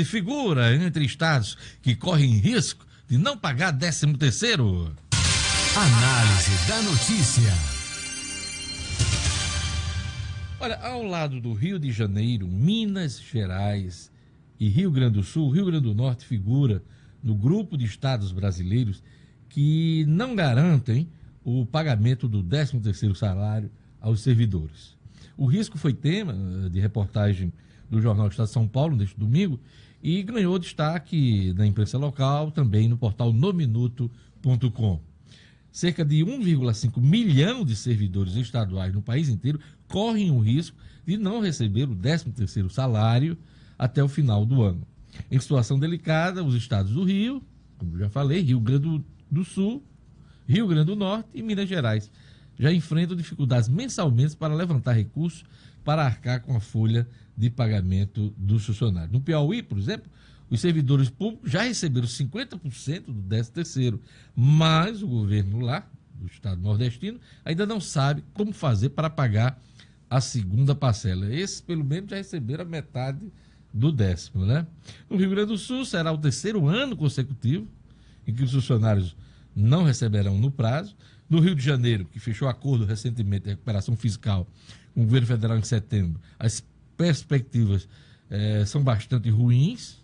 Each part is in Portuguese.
Norte figura entre estados que correm risco de não pagar 13º. Análise da notícia. Olha, ao lado do Rio de Janeiro, Minas Gerais e Rio Grande do Sul, Rio Grande do Norte figura no grupo de estados brasileiros que não garantem o pagamento do 13º salário aos servidores. O risco foi tema de reportagem do Jornal Estado de São Paulo neste domingo e ganhou destaque na imprensa local, também no portal nominuto.com. Cerca de 1,5 milhão de servidores estaduais no país inteiro correm o risco de não receber o 13º salário até o final do ano. Em situação delicada, os estados do Rio, como já falei, Rio Grande do Sul, Rio Grande do Norte e Minas Gerais já enfrentam dificuldades mensalmente para levantar recursos para arcar com a folha de pagamento dos funcionários. No Piauí, por exemplo, os servidores públicos já receberam 50% do 13º, mas o governo lá, do estado nordestino, ainda não sabe como fazer para pagar a segunda parcela. Esses, pelo menos, já receberam a metade do 10º, né? No Rio Grande do Sul, será o 3º ano consecutivo em que os funcionários não receberão no prazo. No Rio de Janeiro, que fechou acordo recentemente de recuperação fiscal com o governo federal em setembro, as perspectivas são bastante ruins.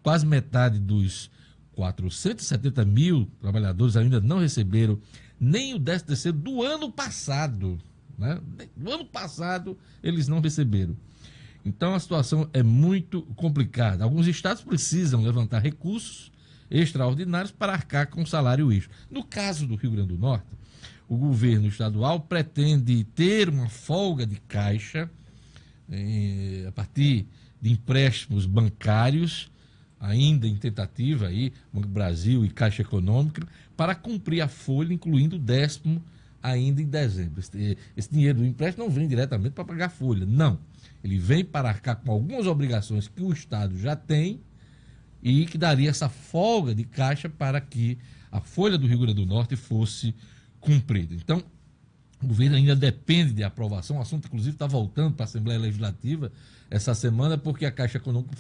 Quase metade dos 470 mil trabalhadores ainda não receberam nem o 13º do ano passado, né? Do ano passado eles não receberam. Então a situação é muito complicada. Alguns estados precisam levantar recursos extraordinários para arcar com o salário extra. No caso do Rio Grande do Norte, o governo estadual pretende ter uma folga de caixa a partir de empréstimos bancários, ainda em tentativa aí, Banco do Brasil e Caixa Econômica, para cumprir a folha, incluindo o 10º ainda em dezembro. Esse dinheiro do empréstimo não vem diretamente para pagar a folha, não. Ele vem para arcar com algumas obrigações que o Estado já tem e que daria essa folga de caixa para que a folha do Rio Grande do Norte fosse cumprida. Então, o governo ainda depende de aprovação. O assunto, inclusive, está voltando para a Assembleia Legislativa essa semana, porque a Caixa Econômica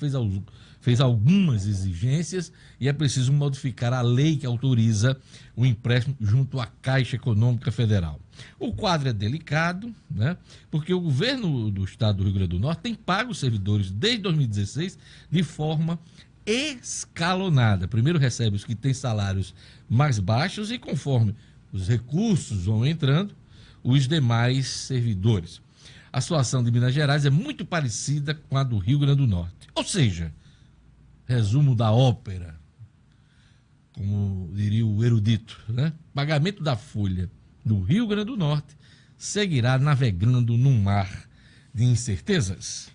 fez algumas exigências e é preciso modificar a lei que autoriza o empréstimo junto à Caixa Econômica Federal. O quadro é delicado, né? Porque o governo do estado do Rio Grande do Norte tem pago os servidores desde 2016 de forma escalonada. Primeiro recebe os que têm salários mais baixos e, conforme os recursos vão entrando, os demais servidores. A situação de Minas Gerais é muito parecida com a do Rio Grande do Norte. Ou seja, resumo da ópera, como diria o erudito, né? Pagamento da folha do Rio Grande do Norte seguirá navegando num mar de incertezas.